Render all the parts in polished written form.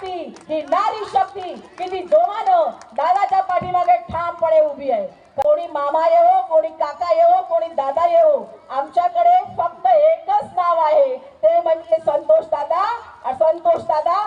शक्ती, ही नारी शक्ती किती जोमानं दादाच्या पाठीमागे ठामपणे उभी आहे. कोणी मामा येवो, कोणी काका येवो, कोणी दादा येवो, आमच्याकडे फक्त एकच नाव आहे, ते म्हणजे संतोष दादा. संतोष दादा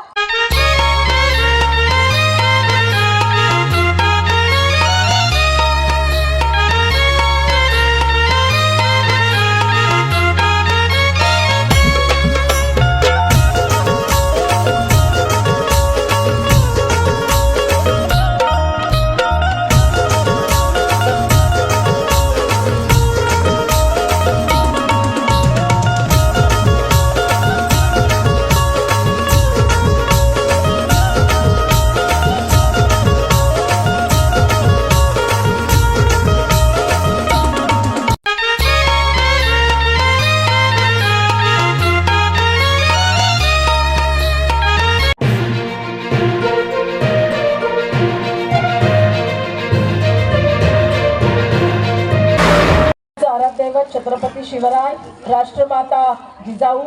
छत्रपती शिवराय, राष्ट्रमाता जिजाऊ,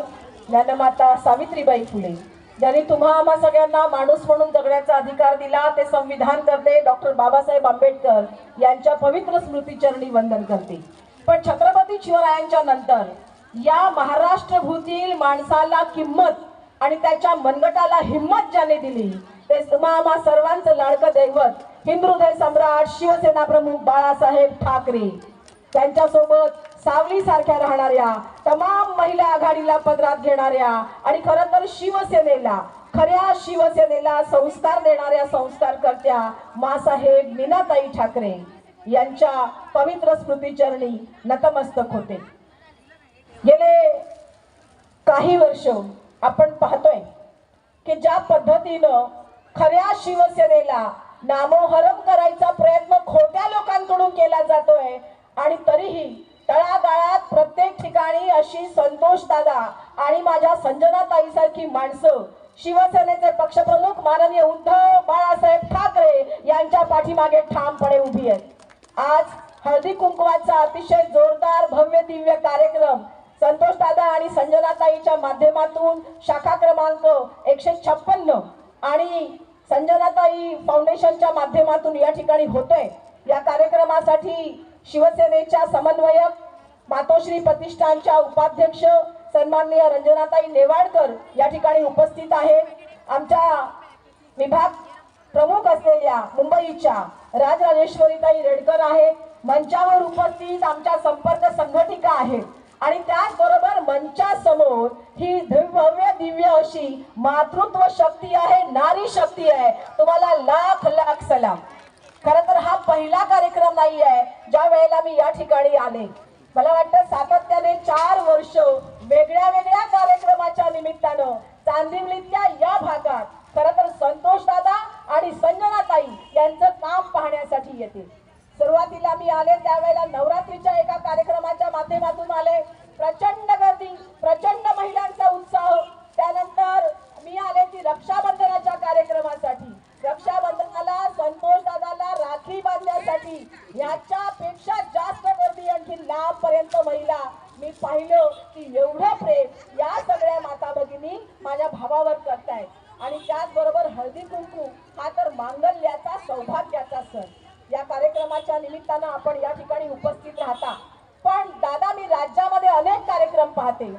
ज्ञानमाता सावित्रीबाई फुले ज्यांनी तुम्हा आम्हा सगळ्यांना माणूस म्हणून जगण्याचा अधिकार दिला, ते संविधान करते डॉक्टर बाबासाहेब आंबेडकर यांच्या पवित्र स्मृतीचरणी वंदन करते. पण छत्रपती शिवरायांच्या नंतर या महाराष्ट्रभूतील माणसाला किंमत आणि त्याच्या मनगटाला हिम्मत ज्याने दिली, ते तुम्हा आम्हा सर्वांचं लाडकं दैवत हिंदुहृदय सम्राट शिवसेना प्रमुख बाळासाहेब ठाकरे. त्यांच्यासोबत सावली सारख्या राहणाऱ्या तमाम महिला आघाडीला पदरात घेणाऱ्या आणि खरं तर खऱ्या शिवसेनेला संस्कार देणाऱ्या संस्कारकर्त्या मासाहेब मीनाताई ठाकरे यांच्या पवित्र स्मृतीचरणी नतमस्तक होते. गेले काही वर्ष आपण पाहतोय की ज्या पद्धतीनं खऱ्या शिवसेनेला नामोहरम करायचा प्रयत्न खोट्या लोकांकडून केला जातोय आणि तरीही तळागाळात प्रत्येक ठिकाणी अशी संतोष दादा आणि माझ्या संजनाताई सारखी माणसं शिवसेनेचे पक्षप्रमुख माननीय उद्धव बाळासाहेब ठाकरे यांच्या पाठीमागे ठामपणे उभी आहेत. आज हळदी कुंकवाचा अतिशय जोरदार भव्य दिव्य कार्यक्रम संतोष दादा आणि संजनाताईच्या माध्यमातून शाखा क्रमांक 156 आणि संजनाताई फाउंडेशनच्या माध्यमातून या ठिकाणी होतोय. या कार्यक्रमासाठी शिवसेनेच्या समन्वयक मातोश्री प्रतिष्ठानच्या उपाध्यक्ष सन्माननीय रंजनाताई नेवाडकर या ठिकाणी उपस्थित आहेत. आमच्या विभाग प्रमुख असलेल्या मुंबईच्या राजराजेश्वरीताई रेडकर आहेत. मंचावर उपस्थित आमच्या संपर्क संघटिका आहेत आणि त्याचबरोबर मंचासमोर ही भव्य दिव्य अशी मातृत्व शक्ती आहे, नारी शक्ती आहे. तुम्हाला लाख लाख सलाम. खरं तर हा पहिला कार्यक्रम नाही आहे ज्या वेळेला मी या ठिकाणी आले. मला वाटतं सातत्याने 4 वर्ष वेगळ्या वेगळ्या कार्यक्रमाच्या निमित्तानं चांदिवलीच्या या भागात खरं तर संतोष दादा आणि संजनाताई यांचं काम पाहण्यासाठी येते. सुरुवातीला मी आले त्यावेळेला नवरात्रीच्या एका कार्यक्रमाच्या माध्यमातून आले. प्रचंड गर्दी, प्रचंड महिलांचा उत्साह. त्यानंतर मी आले ती रक्षाबंधनाच्या कार्यक्रमासाठी. रक्षाबंधनाला संतोष दादाला राखी बांधण्यासाठी याच्यापेक्षा जास्त गर्दी आणखी लांबपर्यंत महिला मी पाहिलं की एवढं प्रेम या सगळ्या माता भगिनी माझ्या भावावर करतायत. आणि त्याचबरोबर हळदी कुंकू हा तर मांगल्याचा सौभाग्याचा सण. या कार्यक्रमाच्या निमित्तानं आपण या ठिकाणी उपस्थित राहता. पण दादा मी राज्यामध्ये अनेक कार्यक्रम पाहते.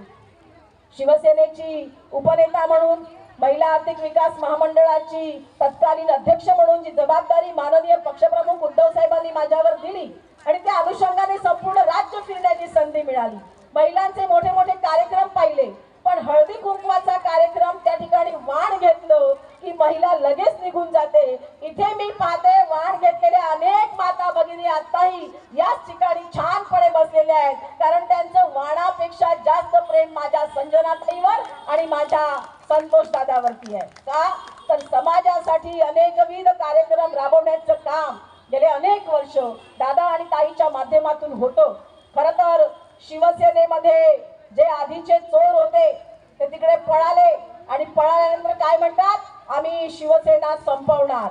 शिवसेनेची उपनेता म्हणून, महिला आर्थिक विकास महामंडळाची तत्कालीन अध्यक्ष म्हणून जी जबाबदारी माननीय पक्षप्रमुख उद्धव साहेबांनी माझ्यावर दिली आणि त्या अनुषंगाने संपूर्ण राज्य फिरण्याची संधी मिळाली. महिलांचे मोठे मोठे कार्यक्रम पाहिले. पण हळदी कुंकवाचा कार्यक्रम त्या ठिकाणी वाण घेतलं की महिला लगेच निघून जाते. इथे मी पाहते वाण घेतलेल्या अनेक माता भगिनी आताही याच ठिकाणी छानपणे बसलेल्या आहेत, कारण त्यांचं वाणापेक्षा जास्त प्रेम माझ्या संजनाताईवर आणि माझ्या संतोष दादावरती आहे. का तर समाजासाठी अनेकविध कार्यक्रम राबवण्याचं काम गेले अनेक वर्ष दादा आणि ताईच्या माध्यमातून होतं. खरं तर शिवसेनेमध्ये जे आधीचे चोर होते ते तिकडे पळाले आणि पळाल्यानंतर काय म्हणतात, आम्ही शिवसेना संपवणार.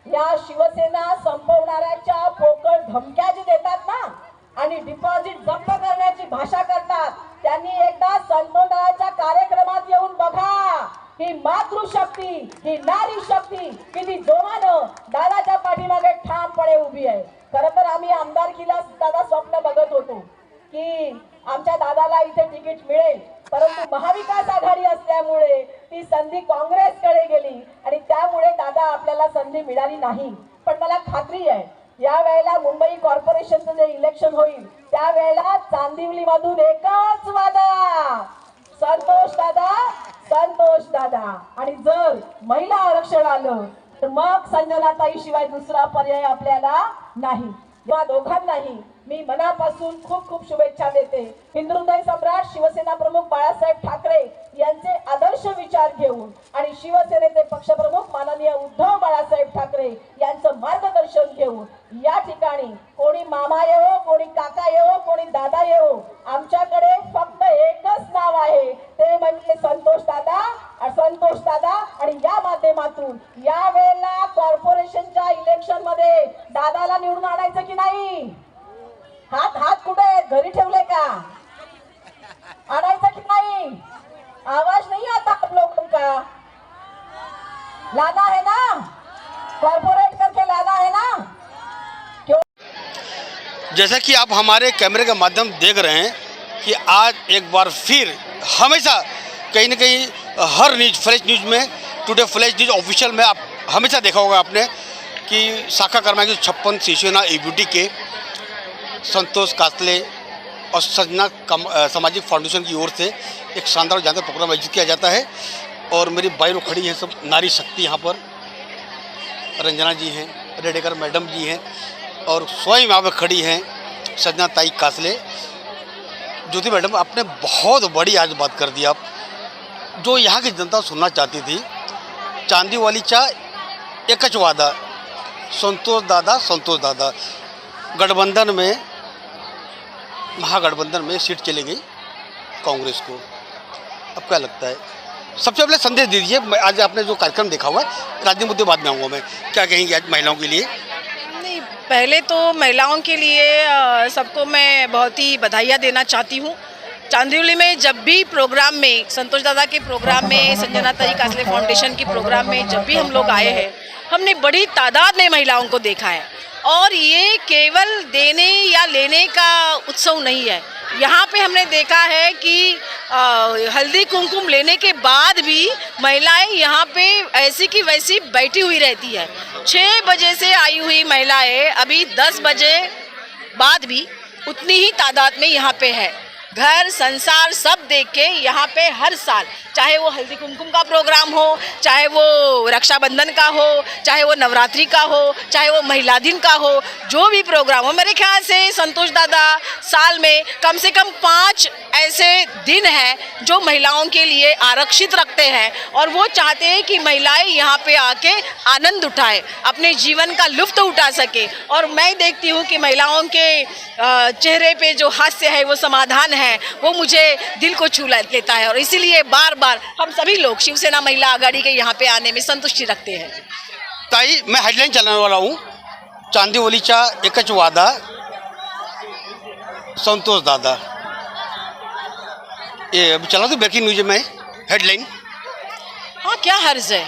या शिवसेना संपवणाऱ्याच्या पोकळ धमक्या जी देतात ना आणि डिपॉझिट जप्त करण्याची भाषा करतात, त्यांनी एकदा संतोषाच्या कार्यक्रमात येऊन बघा. ही मातृशक्ती, ही नारी शक्ती किती जोमानं दादाच्या पाठीमागे ठामपणे उभी आहे. खरं तर आम्ही आमदारकीला दादा स्वप्न बघत होतो की आमच्या दादाला इथे तिकीट मिळेल, परंतु महाविकास आघाडी असल्यामुळे ती संधी काँग्रेसकडे गेली आणि त्यामुळे दादा आपल्याला संधी मिळाली नाही. पण मला खात्री आहे या वेळेला मुंबई कॉर्पोरेशनचं जे इलेक्शन होईल त्यावेळेला चांदिवली मधून एकच वादा, संतोष दादा. आणि जर महिला आरक्षण आलं तर मग संजनाताई शिवाय दुसरा पर्याय आपल्याला नाही. या दोघांनाही मी मनापासून खूप खूप शुभेच्छा देते. हिंदुहृदय सम्राट शिवसेना प्रमुख बाळासाहेब ठाकरे यांचे आदर्श विचार घेऊन आणि शिवसेनेचे पक्षप्रमुख माननीय उद्धव बाळासाहेब ठाकरे यांचं मार्गदर्शन घेऊन या ठिकाणी कोणी मामा येवो, कोणी काका येवो, कोणी दादा येवो, आमच्याकडे फक्त एकच नाव आहे, ते म्हणजे संतोष दादा. आणि या माध्यमातून या वेळेला कॉर्पोरेशनच्या इलेक्शन मध्ये दादाला निवडून आणायचं की नाही? हात कुठे घरी ठेवले का? आणायचं की नाही? आवाज नहीं आता आप लोगों का? लाना है ना, कॉर्पोरेट करके लाना है ना. क्यों? जैसा कि आप हमारे कैमरे के माध्यम देख रहे हैं कि आज एक बार फिर हमेशा कहीं ना कहीं हर न्यूज़ फ्लैश न्यूज़ में, टुडे फ्लैश न्यूज़ ऑफिशियल में आप हमेशा देखा होगा आपने कि शाखा क्रमांक 56 शिवसेना ईबीटी के संतोष कासले और सजना सामाजिक फाउंडेशन की ओर से एक शानदार जानते प्रोग्राम आयोजित किया जाता है. और मेरी बाई लोग खड़ी हैं सब नारी शक्ति, यहाँ पर रंजना जी हैं, रेडेकर मैडम जी हैं और स्वयं यहाँ पर खड़ी हैं सजना ताई कासले. ज्योति मैडम, आपने बहुत बड़ी आज बात कर दी. आप जो यहाँ की जनता सुनना चाहती थी, चांदीवालीचा एकच वादा, संतोष दादा. गठबंधन में, महागठबंधन में सीट चली गई कांग्रेस को. अब क्या लगता है? सबसे पहले संदेश दीजिए. आज आपने जो कार्यक्रम देखा हुआ है, राजनीतिक मुद्दे बाद में आऊँगा मैं, क्या कहेंगे आज महिलाओं के लिए? नहीं, पहले तो महिलाओं के लिए सबको मैं बहुत ही बधाइयाँ देना चाहती हूँ. चांदिवली में जब भी प्रोग्राम में, संतोष दादा के प्रोग्राम में, संजना ताई कासले फाउंडेशन के प्रोग्राम में जब भी हम लोग आए हैं, हमने बड़ी तादाद में महिलाओं को देखा है. और ये केवल देने या लेने का उत्सव नहीं है. यहाँ पे हमने देखा है कि हल्दी कुमकुम लेने के बाद भी महिलाएं यहाँ पे ऐसी की वैसी बैठी हुई रहती है. 6 बजे से आई हुई महिलाएं अभी 10 बजे बाद भी उतनी ही तादाद में यहाँ पे है. घर संसार सब देख के यहाँ पे हर साल, चाहे वो हल्दी कुमकुम का प्रोग्राम हो, चाहे वो रक्षाबंधन का हो, चाहे वो नवरात्रि का हो, चाहे वो महिला दिन का हो, जो भी प्रोग्राम हो, मेरे ख्याल से संतोष दादा साल में कम से कम 5 ऐसे दिन हैं जो महिलाओं के लिए आरक्षित रखते हैं. और वो चाहते हैं कि महिलाएं यहाँ पे आके आनंद उठाए, अपने जीवन का लुत्फ उठा सके. और मैं देखती हूँ कि महिलाओं के चेहरे पे जो हास्य है, वो समाधान है, वो मुझे दिल को छू लेता है. और इसीलिए बार बार हम सभी लोग शिवसेना महिला आघाड़ी के यहाँ पे आने में संतुष्टि रखते हैं. ताई, मैं हेडलाइन चलाने वाला हूँ. चांदीवलीचा एकच वादा, संतोष दादा. ये अभी चला तो ब्रेकिंग न्यूज में हेडलाइन. हाँ, क्या हर्ज है.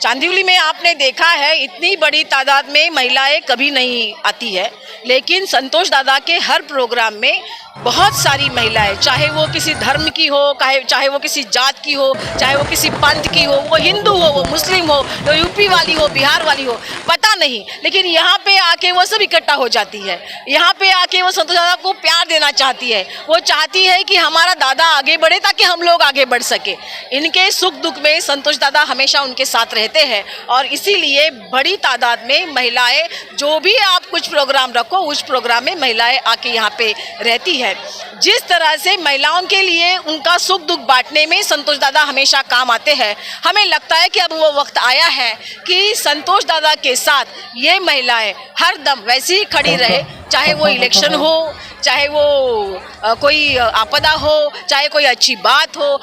चांदिवली में आपने देखा है इतनी बड़ी तादाद में महिलाएं कभी नहीं आती है, लेकिन संतोष दादा के हर प्रोग्राम में बहुत सारी महिलाएं, चाहे वो किसी धर्म की हो, चाहे वो किसी जात की हो, चाहे वो किसी पंथ की हो, वो हिंदू हो, वो मुस्लिम हो, वो यूपी वाली हो, बिहार वाली हो, पता नहीं, लेकिन यहाँ पे आके वो सब इकट्ठा हो जाती है. यहाँ पे आके वो संतोष दादा को प्यार देना चाहती है. वो चाहती है कि हमारा दादा आगे बढ़े ताकि हम लोग आगे बढ़ सके. इनके सुख दुख में संतोष दादा हमेशा उनके साथ रहते हैं. और इसीलिए बड़ी तादाद में महिलाएं, जो भी आप कुछ प्रोग्राम रखो, उस प्रोग्राम में महिलाएं आके यहाँ पे रहती है. जिस तरह से महिलाओं के लिए उनका सुख दुख बांटने में संतोष दादा हमेशा काम आते हैं, हमें लगता है कि अब वो वक्त आया है कि संतोष दादा के साथ ये महिलाएं हर दम वैसी ही खड़ी रहे, चाहे वो इलेक्शन हो, चाहे वो कोई आपदा हो, चाहे कोई अच्छी बात हो,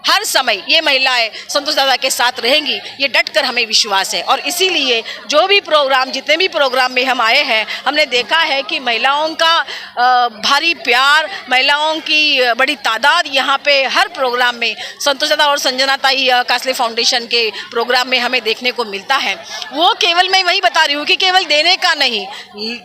हर समय ये महिलाएं संतोष दादा के साथ रहेंगी, ये डट कर हमें विश्वास है। और इसीलिए जो भी प्रोग्राम, जितने भी प्रोग्राम में हम आए हैं, हमने देखा है कि महिलाओं का भारी प्यार, महिलाओं की बड़ी तादाद यहाँ पे हर प्रोग्राम में संतोष दादा और संजना ताई कासले फाउंडेशन के प्रोग्राम में हमें देखने को मिलता है। वो केवल, मैं वही बता रही हूँ कि केवल देने का नहीं,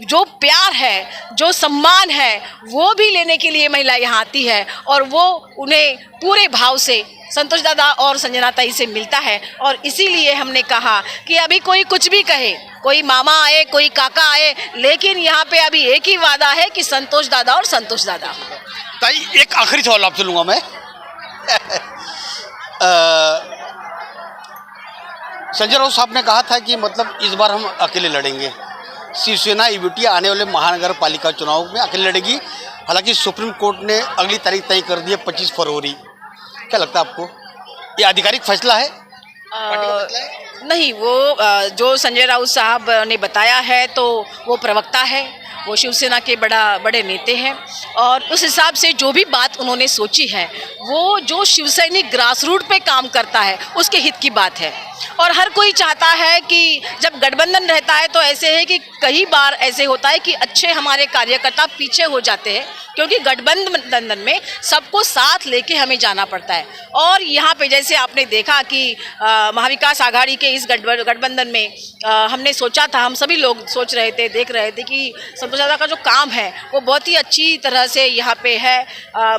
जो प्यार है, जो सम्मान है, वो भी लेने के लिए महिला यहाँ आती है और वो उन्हें पूरे भाव से संतोष दादा और संजना ताई से मिलता है। और इसीलिए हमने कहा कि अभी कोई कुछ भी कहे, कोई मामा आए, कोई काका आए, लेकिन यहाँ पे अभी एक ही वादा है कि संतोष दादा और संतोष दादा। ताई एक आखिरी सवाल आपसे लूँगा मैं। संजय राउत साहब ने कहा था कि मतलब इस बार हम अकेले लड़ेंगे, शिवसेना ईवीटी आने वाले महानगर पालिका चुनाव में अकेले लड़ेगी। हालांकि सुप्रीम कोर्ट ने अगली तारीख तय कर दी है 25 फरवरी। क्या लगता है आपको, ये आधिकारिक फैसला है? नहीं, वो जो संजय राउत साहब ने बताया है तो वो प्रवक्ता है, वो शिवसेना के बड़े नेता हैं और उस हिसाब से जो भी बात उन्होंने सोची है, वो जो शिवसैनिक ग्रास रूट पे काम करता है उसके हित की बात है। और हर कोई चाहता है कि जब गठबंधन रहता है तो ऐसे है कि कई बार ऐसे होता है कि अच्छे हमारे कार्यकर्ता पीछे हो जाते हैं, क्योंकि गठबंधन में सबको साथ लेके हमें जाना पड़ता है। और यहाँ पे जैसे आपने देखा कि महाविकास आघाड़ी के इस गठबंधन में हमने सोचा था, हम सभी लोग सोच रहे थे, देख रहे थे कि संतोष दादा का जो काम है वो बहुत ही अच्छी तरह से यहाँ पे है।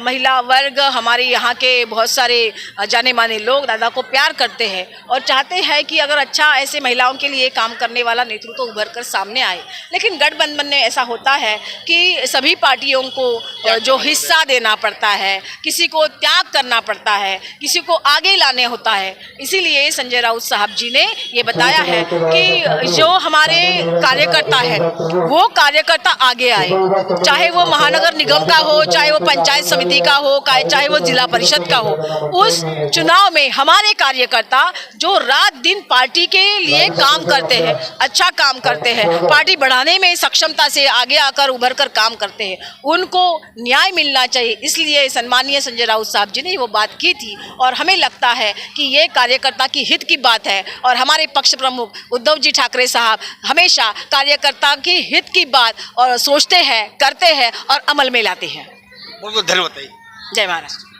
महिला वर्ग, हमारे यहाँ के बहुत सारे जाने माने लोग दादा को प्यार करते हैं और चाहते हैं कि अगर अच्छा ऐसे महिलाओं के लिए काम करने वाला नेतृत्व तो उभर कर सामने आए। लेकिन गठबंधन में ऐसा होता है कि सभी पार्टियों को जो हिस्सा देना पड़ता है, किसी को त्याग करना पड़ता है, किसी को आगे लाने होता है। इसीलिए संजय राउत साहब जी ने ये बताया है कि जो हमारे कार्यकर्ता है वो कार्यकर्ता आगे आए, चाहे वो महानगर निगम का हो, चाहे वो पंचायत समिति का हो, चाहे वो जिला परिषद का हो। उस चुनाव में हमारे कार्यकर्ता जो रात दिन पार्टी के लिए काम करते हैं, अच्छा काम करते हैं, पार्टी बढ़ाने में सक्षमता से आगे आकर उभर कर काम करते हैं, उनको न्याय मिलना चाहिए। इसलिए सम्मानीय संजय राउत साहब जी ने वो बात की थी और हमें लगता है कि ये कार्यकर्ता की हित की बात है और हमारे पक्ष प्रमुख उद्धव जी ठाकरे साहब हमेशा कार्यकर्ता की हित की बात और सोचते हैं, करते हैं और अमल में लाते हैं। बहुत बहुत धन्यवाद। जय महाराष्ट्र।